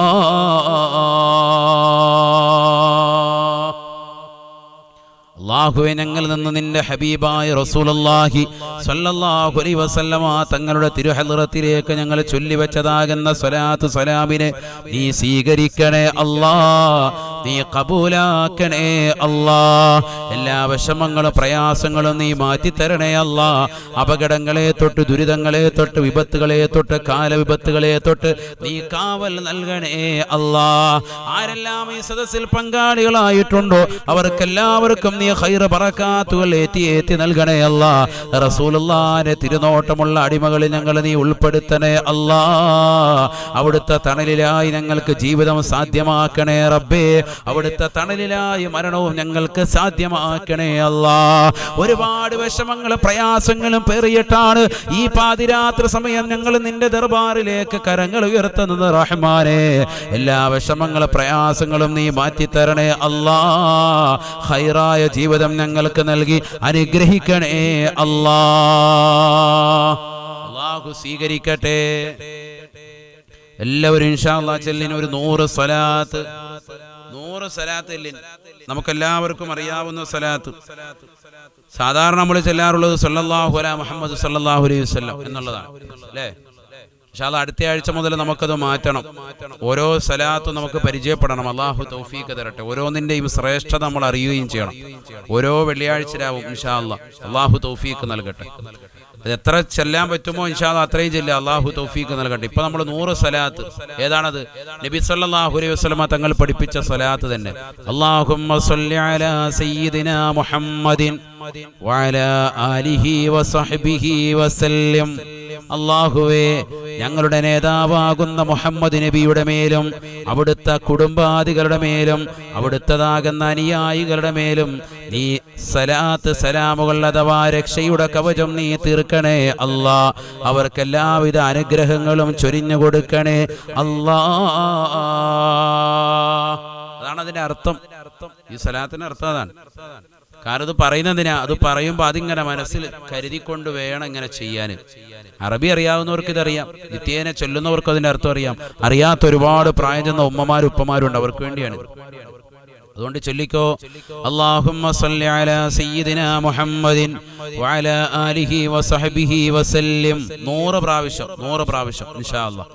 അല്ലാഹുവേ, ഞങ്ങളിൽ നിന്ന് നിന്റെ ഹബീബായ റസൂലുള്ളാഹി സ്വല്ലല്ലാഹു അലൈഹി വസല്ലമ തങ്ങളുടെ തിരുഹളറത്തിലേക്ക് ഞങ്ങൾ ചൊല്ലിവെച്ചതാകുന്ന സ്വലാത്ത് സലാമിനെ നീ സ്വീകരിക്കണേ അല്ലാഹ്, നീ കബൂലാക്കണേ അല്ലാഹ്. എല്ലാ വിഷമങ്ങളും പ്രയാസങ്ങളും നീ മാറ്റിത്തരണേ അല്ലാഹ്. അപകടങ്ങളെ തൊട്ട്, ദുരിതങ്ങളെ തൊട്ട്, വിപത്തുകളെ തൊട്ട്, കാലവിപത്തുകളെ തൊട്ട് നീ കാവൽ നൽകണേ അല്ലാഹ്. ആരെല്ലാം ഈ സദസ്സിൽ പങ്കാളികളായിട്ടുണ്ടോ അവർക്കെല്ലാവർക്കും നീ ഖൈറ് ബറകാത്തുകൾ ഏറ്റി നൽകണേ അല്ലാഹ്. റസൂലുള്ളാഹിന്റെ തിരുനോട്ടമുള്ള അടിമകളിൽ ഞങ്ങൾ നീ ഉൾപ്പെടുത്തണേ അല്ലാഹ്. അവിടുത്തെ തണലിലായി ഞങ്ങൾക്ക് ജീവിതം സാധ്യമാക്കണേ റബ്ബേ. അവിടുത്തെ തണലിലായി മരണവും ഞങ്ങൾക്ക് സാധ്യമാക്കണേ അല്ലാഹ്. ഒരുപാട് വിഷമങ്ങളും പ്രയാസങ്ങളും പേറിയിട്ടാണ് ഈ പാതിരാത്രി സമയം ഞങ്ങൾ നിന്റെ ദർബാറിലേക്ക് കരങ്ങൾ ഉയർത്തുന്നത് റഹ്മാനേ. എല്ലാ വിഷമങ്ങളും പ്രയാസങ്ങളും നീ മാറ്റിത്തരണേ അല്ലാഹ്. ഖൈറായ ജീവിതം ഞങ്ങൾക്ക് നൽകി അനുഗ്രഹിക്കണേ അല്ലാഹ്. അല്ലാഹു സ്വീകരിക്കട്ടെ. എല്ലാവരും ഇൻഷാ അല്ലാഹ് ചെല്ലിന് ഒരു 100 സ്വലാത്ത്. 100 സ്വലാത്ത് ചെല്ലിൻ. നമുക്കെല്ലാവർക്കും അറിയാവുന്ന സ്വലാത്ത്. സാധാരണ നമ്മൾ ചെല്ലാറുള്ളത് സല്ലല്ലാഹു അലാ മുഹമ്മദ് സല്ലല്ലാഹു അലൈഹി വസല്ലം എന്നുള്ളതാണ് അല്ലേ? ഇൻഷാ അല്ലാഹ് അടുത്ത ആഴ്ച മുതൽ നമുക്കത് മാറ്റണം. ഓരോ സ്വലാത്തും നമുക്ക് പരിചയപ്പെടണം. അല്ലാഹു തൗഫീഖ് തരട്ടെ. ഓരോന്നിൻ്റെയും ശ്രേഷ്ഠത നമ്മൾ അറിയുകയും ചെയ്യണം. ഓരോ വെള്ളിയാഴ്ചരാവും ഇൻഷാ അല്ലാഹ്. അല്ലാഹു തൗഫീഖ് നൽകട്ടെ. അത് എത്ര ചെല്ലാൻ പറ്റുമോ ഇൻഷാ അല്ലാഹ് അത്രയും ചെല്ലുക. അല്ലാഹു തൗഫീഖ് നൽകട്ടെ. ഇപ്പൊ നമ്മൾ 100 സ്വലാത്ത്. ഏതാണത്? നബി സല്ലല്ലാഹു അലൈഹി വസല്ലമ തങ്ങൾ പഠിപ്പിച്ച സ്വലാത്ത് തന്നെ. അല്ലാഹുമ്മ സ്വല്ലി അലാ സയ്യിദിനാ മുഹമ്മദിൻ വഅലാ ആലിഹി വസഹ്ബിഹി വസല്ലം അല്ലാഹുവേ ഞങ്ങളുടെ നേതാവാകുന്ന മുഹമ്മദ് നബിയുടെ മേലും അവിടുത്തെ കുടുംബാദികളുടെ മേലും അവിടുത്തതാകുന്ന അനുയായികളുടെ മേലും നീ സലാത്ത് സലാമുകൾ അഥവാ രക്ഷയുടെ കവചം നീ തീർക്കണേ അല്ലാ. അവർക്ക് എല്ലാവിധ അനുഗ്രഹങ്ങളും ചൊരിഞ്ഞു കൊടുക്കണേ അല്ലാ. അതാണ് അതിന്റെ അർത്ഥം. ഈ സലാത്തിന്റെ അർത്ഥം അതാണ്. കാരണം ഇത് പറയുന്നതിനാ, അത് പറയുമ്പോൾ അതിങ്ങനെ മനസ്സിൽ കരുതിക്കൊണ്ട് വേണം ഇങ്ങനെ ചെയ്യാൻ. അറബി അറിയാവുന്നവർക്ക് ഇതറിയാം, നിത്യേന ചൊല്ലുന്നവർക്ക് അതിന്റെ അർത്ഥം അറിയാം. അറിയാത്ത ഒരുപാട് പ്രായം ചെന്ന ഉമ്മമാരും ഉപ്പമാരും ഉണ്ട്, അവർക്ക് വേണ്ടിയാണ്. അതുകൊണ്ട് ചൊല്ലിക്കോ, അല്ലാഹുമ്മ സ്വല്ലി അലാ സയ്യിദിനാ മുഹമ്മദിൻ വഅലാ ആലിഹി വസഹ്ബിഹി വസല്ലം. 100 പ്രാവശ്യം ഇൻഷാ അല്ലാഹ്.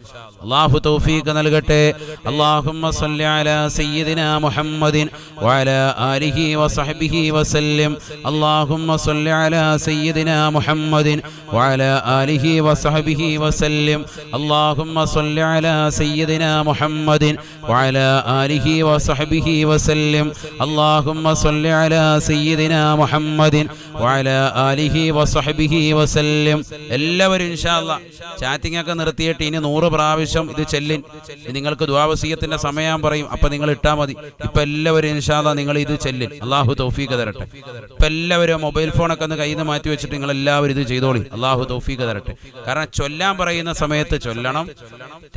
അല്ലാഹു തൗഫീഖ് നൽകട്ടെ. അല്ലാഹുമ്മ സ്വല്ലി അലാ സയ്യിദിനാ മുഹമ്മദിൻ വഅലാ ആലിഹി വസഹ്ബിഹി വസല്ലം. അല്ലാഹുമ്മ സ്വല്ലി അലാ സയ്യിദിനാ മുഹമ്മദിൻ വഅലാ ആലിഹി വസഹ്ബിഹി വസല്ലം. അല്ലാഹുമ്മ സ്വല്ലി അലാ സയ്യിദിനാ മുഹമ്മദിൻ വഅലാ ആലിഹി വസഹ്ബിഹി വസല്ലം. اللهم صل على سيدنا محمد وعلى آله وصحبه وسلم. എല്ലാവരും ഇൻഷാ അല്ലാഹ് ചാറ്റിംഗ് ഒക്കെ നിർത്തിയിട്ട് ഇനി 100 പ്രാവശ്യം ഇത് ചെല്ലിൻ. നിങ്ങൾക്ക് ദുആ വസിയത്തിന്റെ സമയം പറയും, അപ്പൊ നിങ്ങൾ ഇട്ടാ മതി. ഇപ്പൊ എല്ലാവരും ഇൻഷാ അല്ലാഹ് നിങ്ങൾ ഇത് ചെല്ലിൻ. അല്ലാഹു തൗഫീഖ് തരട്ടെ. ഇപ്പൊ എല്ലാവരും മൊബൈൽ ഫോണൊക്കെ ഒന്ന് കയ്യിൽ നിന്ന് മാറ്റി വെച്ചിട്ട് നിങ്ങൾ എല്ലാവരും ഇത് ചെയ്തോളി. അല്ലാഹു തൗഫീഖ് തരട്ടെ. കാരണം ചൊല്ലാൻ പറയുന്ന സമയത്ത് ചൊല്ലണം,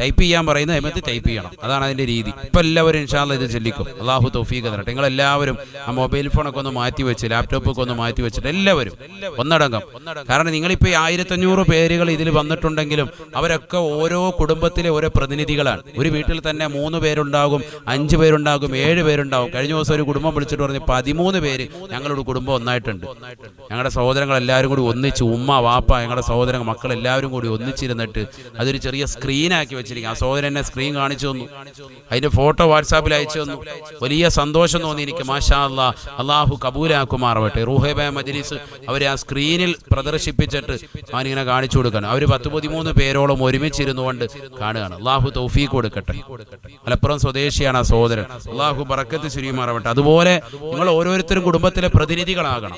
ടൈപ്പ് ചെയ്യാൻ പറയുന്ന സമയത്ത് ടൈപ്പ് ചെയ്യണം. അതാണ് അതിന്റെ രീതി. ഇപ്പൊ എല്ലാവരും ഇൻഷാ അല്ലാഹ് ഇത് ചെല്ലിക്കും. അല്ലാഹു തൗഫീഖ് തരട്ടെ. നിങ്ങൾ എല്ലാവരും ആ മൊബൈൽ ഫോണൊക്കെ ഒന്ന് മാറ്റി വെച്ച്, ലാപ്ടോപ്പൊക്കെ ഒന്ന് മാറ്റി വെച്ചിട്ട് എല്ലാവരും ഒന്നടങ്കം. കാരണം നിങ്ങളിപ്പോൾ 1500 പേരുകൾ ഇതിൽ വന്നിട്ടുണ്ടെങ്കിലും അവരൊക്കെ ഓരോ കുടുംബത്തിലെ ഓരോ പ്രതിനിധികളാണ്. ഒരു വീട്ടിൽ തന്നെ 3 പേരുണ്ടാകും, 5 പേരുണ്ടാകും, 7 പേരുണ്ടാകും. കഴിഞ്ഞ ദിവസം ഒരു കുടുംബം വിളിച്ചിട്ട് പറഞ്ഞു 13 പേര് ഞങ്ങളുടെ കുടുംബം ഒന്നായിട്ടുണ്ട്. ഞങ്ങളുടെ സഹോദരങ്ങൾ എല്ലാവരും കൂടി ഒന്നിച്ച്, ഉമ്മ വാപ്പ ഞങ്ങളുടെ സഹോദരങ്ങൾ മക്കൾ എല്ലാവരും കൂടി ഒന്നിച്ചിരുന്നിട്ട് അതൊരു ചെറിയ സ്ക്രീനാക്കി വെച്ചിരിക്കും. ആ സഹോദരൻ എന്നെ സ്ക്രീൻ കാണിച്ചു തന്നു, അതിന്റെ ഫോട്ടോ വാട്സാപ്പിൽ അയച്ചു തന്നു. വലിയ സന്തോഷം തോന്നി എനിക്ക്. മാഷാ അല്ലാഹ്, അല്ലാഹു കബൂലാക്കുമാറാവട്ടെ. റൂഹബ മജ്ലിസ് അവർ ആ സ്ക്രീനിൽ പ്രദർശിപ്പിച്ചിട്ട് അവനിങ്ങനെ കാണിച്ചു കൊടുക്കണം. അവർ 10-13 പേരോളം ഒരുമിച്ചിരുന്നുകൊണ്ട് കാണുകയാണ്. അല്ലാഹു തൗഫീഖ് കൊടുക്കട്ടെ. മലപ്പുറം സ്വദേശിയാണ് ആ സഹോദരൻ. അല്ലാഹു ബറക്കത്ത് ചൊരിയുമാറാവട്ടെ. അതുപോലെ നിങ്ങൾ ഓരോരുത്തരും കുടുംബത്തിലെ പ്രതിനിധികളാകണം.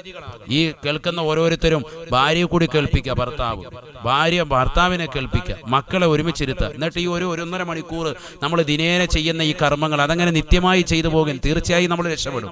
ഈ കേൾക്കുന്ന ഓരോരുത്തരും ഭാര്യയെ കൂടി കേൾപ്പിക്കുക, ഭാര്യ ഭർത്താവിനെ കേൾപ്പിക്കുക, മക്കളെ ഒരുമിച്ചിരുത്തുക. എന്നിട്ട് ഈ 1-1.5 മണിക്കൂർ നമ്മൾ ദിനേന ചെയ്യുന്ന ഈ കർമ്മങ്ങൾ അതങ്ങനെ നിത്യമായി ചെയ്തു പോകാൻ തീർച്ചയായും നമ്മൾ രക്ഷപ്പെടും.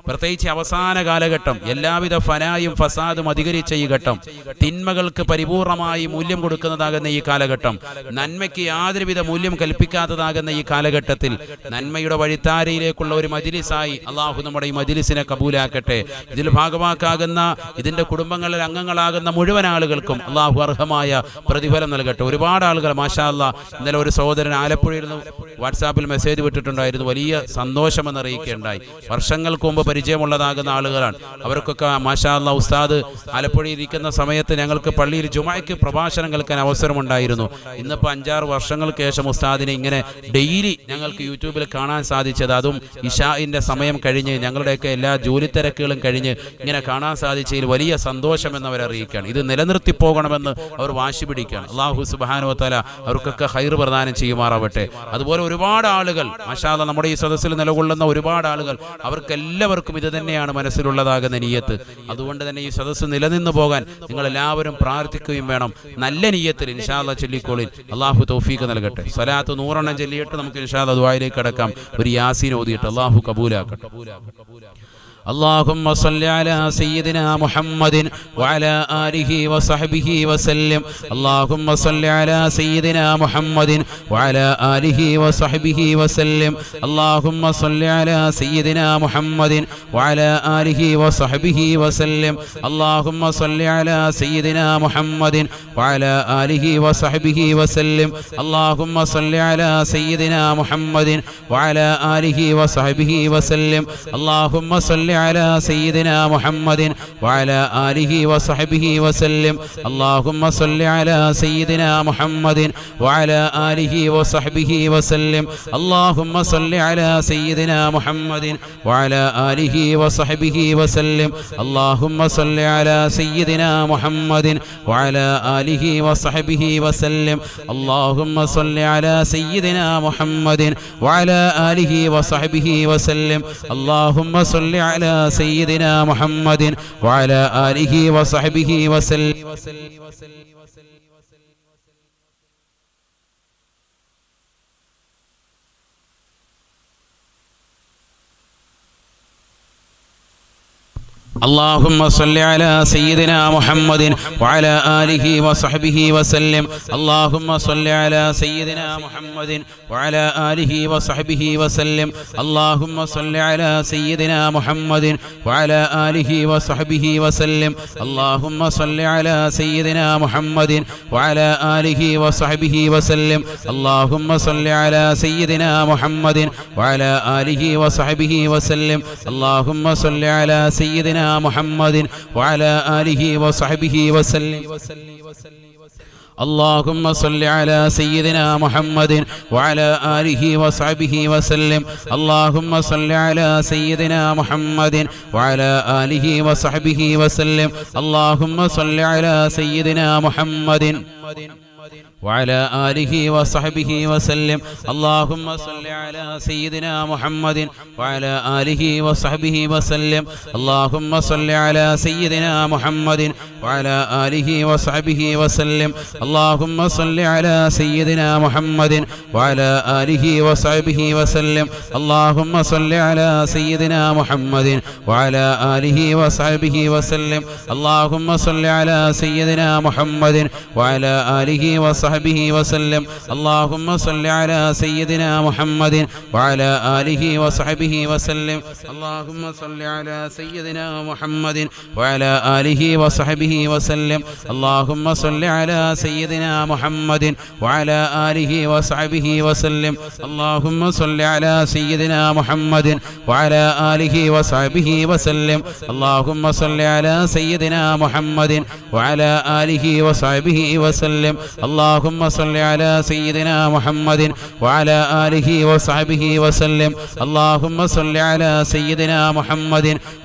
പ്രത്യേകിച്ച് അവസാന കാലഘട്ടം, എല്ലാവിധ ഫനായും ഫസാദും അധികരിച്ച ഈ ഘട്ടം, തിന്മകൾക്ക് പരിപൂർണമായി മൂല്യം കൊടുക്കുന്നതാകുന്ന ഈ കാലഘട്ടം, നന്മയ്ക്ക് യാതൊരുവിധ മൂല്യം കൽപ്പിക്കാത്തതാകുന്ന ഈ കാലഘട്ടത്തിൽ നന്മയുടെ വഴിത്താരയിലേക്കുള്ള ഒരു മജ്ലിസായി അള്ളാഹു നമ്മുടെ ഈ മജ്ലിസിനെ കബൂലാക്കട്ടെ. ഇതിൽ ഭാഗമാക്കാകുന്ന, ഇതിന്റെ കുടുംബങ്ങളിലെ അംഗങ്ങളാകുന്ന മുഴുവൻ ആളുകൾക്കും അള്ളാഹു അർഹമായ പ്രതിഫലം നൽകട്ടെ. ഒരുപാട് ആളുകൾ മാഷാ അല്ലാഹ്, ഇന്നലെ ഒരു സഹോദരൻ ആലപ്പുഴയിൽ നിന്ന് വാട്സാപ്പിൽ മെസ്സേജ് വിട്ടിട്ടുണ്ടായിരുന്നു. വലിയ സന്തോഷമെന്ന് അറിയിക്കുകയുണ്ടായി. വർഷങ്ങൾക്ക് മുമ്പ് പരിചയമുള്ളതാകുന്ന ആളുകളാണ്. അവർക്കൊക്കെ മാഷാ അല്ലാഹ് ഉസ്താദ് ആലപ്പുഴയിൽ ഇരിക്കുന്ന സമയത്ത് ഞങ്ങൾക്ക് പള്ളിയിൽ ജുമായ്ക്ക് പ്രഭാഷണം കേൾക്കാൻ അവസരമുണ്ടായിരുന്നു. ഇന്നിപ്പോൾ 5-6 വർഷങ്ങൾക്ക് ശേഷം ഉസ്താദിനെ ഇങ്ങനെ ഡെയിലി ഞങ്ങൾക്ക് യൂട്യൂബിൽ കാണാൻ സാധിച്ചത്, അതും ഇശാഇന്റെ സമയം കഴിഞ്ഞ് ഞങ്ങളുടെയൊക്കെ എല്ലാ ജോലി തിരക്കുകളും കഴിഞ്ഞ് ഇങ്ങനെ കാണാൻ സാധിച്ചതിൽ വലിയ സന്തോഷമെന്ന് അവരറിയിക്കുകയാണ്. ഇത് നിലനിർത്തി പോകണമെന്ന് അവർ വാശി പിടിക്കുകയാണ്. അല്ലാഹു സുബ്ഹാനഹു വ തആല അവർക്കൊക്കെ ഖൈർ പ്രദാനം ചെയ്യുമാറാവട്ടെ. അതുപോലെ ഒരുപാട് ആളുകൾ മാഷാ അല്ലാഹ് നമ്മുടെ ഈ സദസ്സിൽ നിലകൊള്ളുന്ന ഒരുപാട് ആളുകൾ, അവർക്കെല്ലാവർക്കും ഇത് തന്നെയാണ് മനസ്സിലുള്ളതാകുന്ന നിയ്യത്ത്. അതുകൊണ്ട് തന്നെ ഈ സദസ്സ് നിലനിന്ന് പോകാൻ നിങ്ങൾ എല്ലാവരും പ്രാർത്ഥിക്കുകയും വേണം. നല്ല നിയ്യത്തിൽ ഇൻഷാ അല്ലാഹ് ചൊല്ലിക്കോളിൻ. അല്ലാഹു തൗഫീഖ് നൽകട്ടെ. സ്വലാത്ത് 100 ചൊല്ലിയിട്ട് നമുക്ക് ഇൻഷാ അല്ലാഹ് ദുആയിലേക്ക് കടക്കാം. ഒരു യാസീൻ ഓതിയിട്ട് അല്ലാഹു കബൂലാക്കട്ടെ. اللهم صل على سيدنا محمد وعلى آله وصحبه وسلم. اللهم صل على سيدنا محمد وعلى آله وصحبه وسلم. اللهم صل على سيدنا محمد وعلى آله وصحبه وسلم. اللهم صل على سيدنا محمد وعلى آله وصحبه وسلم. اللهم صل على سيدنا محمد وعلى آله وصحبه وسلم. اللهم صل على سيدنا محمد وعلى آله وصحبه وسلم. اللهم صل على سيدنا محمد وعلى آله وصحبه وسلم. اللهم صل على سيدنا محمد وعلى آله وصحبه وسلم. اللهم صل على سيدنا محمد وعلى آله وصحبه وسلم. اللهم صل على سيدنا محمد وعلى آله وصحبه وسلم. اللهم صل على سيدنا محمد وعلى آله وصحبه وسلم. اللهم صل على سيدنا محمد وعلى آله وصحبه وسلم. اللهم صل على سيدنا محمد وعلى آله وصحبه وسلم. اللهم صل على سيدنا محمد وعلى آله وصحبه وسلم. اللهم صل على سيدنا محمد وعلى آله وصحبه وسلم. اللهم صل على سيدنا محمد وعلى آله وصحبه وسلم. اللهم صل على سيدنا محمد وعلى آله وصحبه وسلم. اللهم صل على سيدنا محمد وعلى آله وصحبه وسلم. اللهم صل على سيدنا محمد وعلى آله وصحبه وسلم. اللهم صل على سيدنا محمد وعلى آله وصحبه وسلم. اللهم صل على سيدنا محمد وعلى آله وصحبه وسلم. اللهم صل على سيدنا محمد وعلى آله وصحبه وسلم. اللهم صل على سيدنا محمد وعلى آله وصحبه وسلم. اللهم صل على سيدنا محمد وعلى آله وصحبه وسلم. اللهم صل على سيدنا محمد وعلى آله وصحبه وسلم. اللهم صل على سيدنا محمد وعلى آله وصحبه وسلم. اللهم صل على سيدنا محمد وعلى آله وصحبه وسلم. اللهم صل على سيدنا محمد وعلى آله وصحبه وسلم. اللهم صل على سيدنا محمد وعلى آله وصحبه وسلم. اللهم صل على سيدنا محمد وعلى آله وصحبه وسلم. اللهم صل على سيدنا محمد وعلى آله وصحبه وسلم. اللهم صل على سيدنا محمد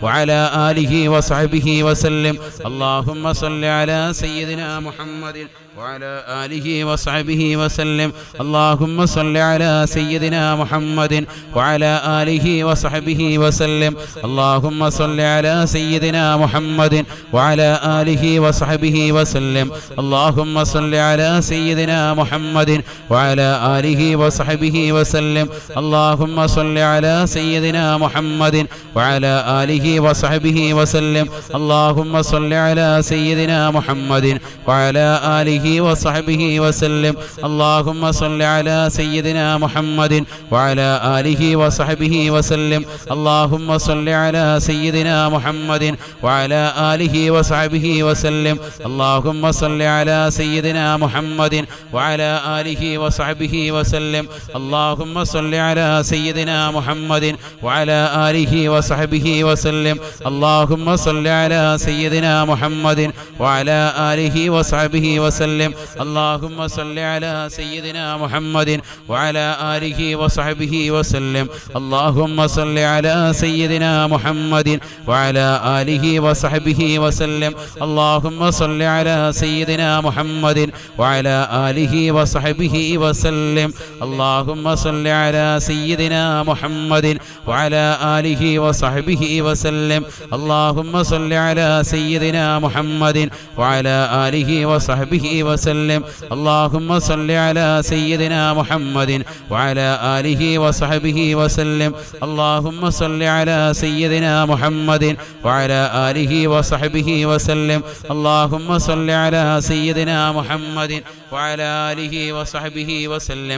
وعلى آله وصحبه وسلم. اللهم صل على سيدنا محمد وعلى آله وصحبه وسلم. اللهم صل على سيدنا محمد وعلى آله وصحبه وسلم. اللهم صل على سيدنا محمد وعلى آله وصحبه وسلم. اللهم صل على سيدنا محمد وعلى آله وصحبه وسلم. اللهم صل على سيدنا محمد وعلى آله وصحبه وسلم. اللهم صل على سيدنا محمد وعلى آله وصحبه وسلم. اللهم صل على سيدنا محمد وعلى آله وصحبه وسلم. اللهم صل على سيدنا محمد وعلى آله وصحبه وسلم. اللهم صل على سيدنا محمد وعلى آله وصحبه وسلم. اللهم صل على سيدنا محمد وعلى آله وصحبه وسلم. اللهم صل على سيدنا محمد وعلى آله وصحبه وسلم. اللهم صل على سيدنا محمد وعلى آله وصحبه وسلم. اللهم صل على سيدنا محمد وعلى آله وصحبه وسلم. اللهم صل على سيدنا محمد وعلى آله وصحبه وسلم. اللهم صل على سيدنا محمد وعلى آله وصحبه وسلم. اللهم صل على سيدنا محمد وعلى آله وصحبه وسلم. اللهم صل على سيدنا محمد وعلى آله وصحبه وسلم. اللهم صل على سيدنا محمد وعلى آله وصحبه وسلم. اللهم صل على سيدنا محمد وعلى آله وصحبه وسلم.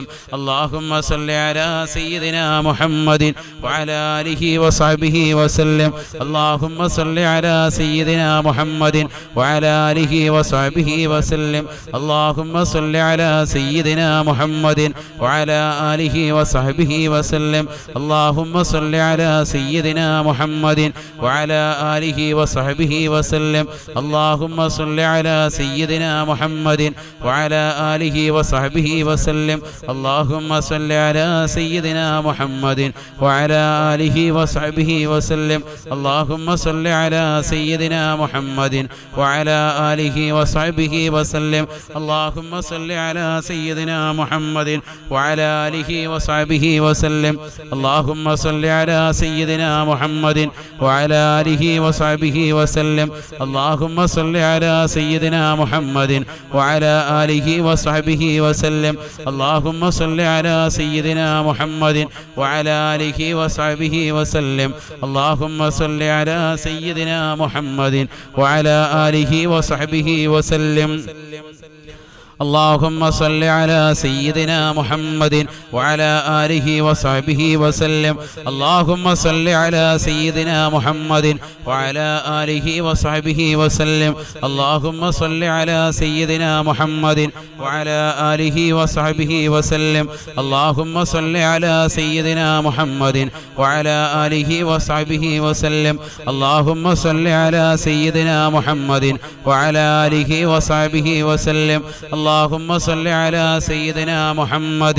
اللهم صل على سيدنا محمد وعلى آله وصحبه وسلم. اللهم صل على سيدنا محمد وعلى آله وصحبه وسلم. اللهم صل على سيدنا محمد وعلى آله وصحبه وسلم. اللهم صل على سيدنا محمد وعلى آله وصحبه وسلم. اللهم صل على سيدنا محمد وعلى آله وصحبه وسلم. اللهم صل على سيدنا محمد وعلى آله وصحبه وسلم. اللهم صل على سيدنا محمد وعلى آله وصحبه وسلم. اللهم صل على سيدنا محمد وعلى آله وصحبه وسلم. اللهم صل على سيدنا محمد وعلى آله وصحبه وسلم. اللهم صل على سيدنا محمد وعلى آله وصحبه وسلم اللهم صل على سيدنا محمد وعلى آله وصحبه وسلم اللهم صل على سيدنا محمد وعلى آله وصحبه وسلم اللهم صل على سيدنا محمد وعلى آله وصحبه وسلم اللهم صل على سيدنا محمد وعلى آله وصحبه وسلم اللهم صل على سيدنا محمد وعلى آله وصحبه وسلم اللهم صل على سيدنا محمد وعلى آله وصحبه وسلم اللهم صل على سيدنا محمد وعلى آله وصحبه وسلم اللهم صل على سيدنا محمد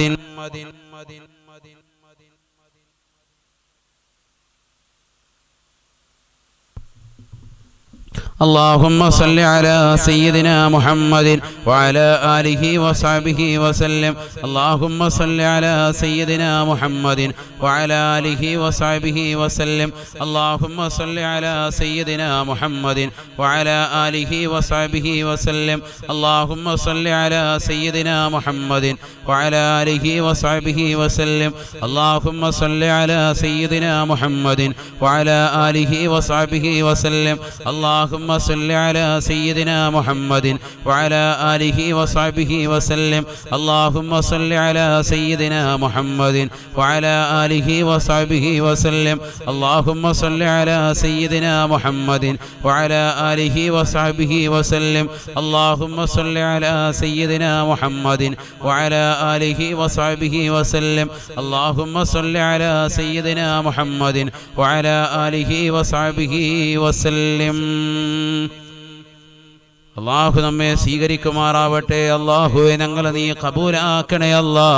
اللهم صل على سيدنا محمد وعلى آله وصحبه وسلم اللهم صل على سيدنا محمد وعلى آله وصحبه وسلم اللهم صل على سيدنا محمد وعلى آله وصحبه وسلم اللهم صل على سيدنا محمد وعلى آله وصحبه وسلم اللهم صل على سيدنا محمد وعلى آله وصحبه وسلم اللهم صل على سيدنا محمد وعلى آله وصحبه وسلم اللهم صل على سيدنا محمد وعلى آله وصحبه وسلم اللهم صل على سيدنا محمد وعلى آله وصحبه وسلم اللهم صل على سيدنا محمد وعلى آله وصحبه وسلم اللهم صل على سيدنا محمد وعلى آله وصحبه وسلم അല്ലാഹു നമ്മെ സ്വീകരിക്കുമാറാവട്ടെ. അല്ലാഹുവേ ഞങ്ങളെ നീ ഖബൂലാക്കണേ അല്ലാഹ്.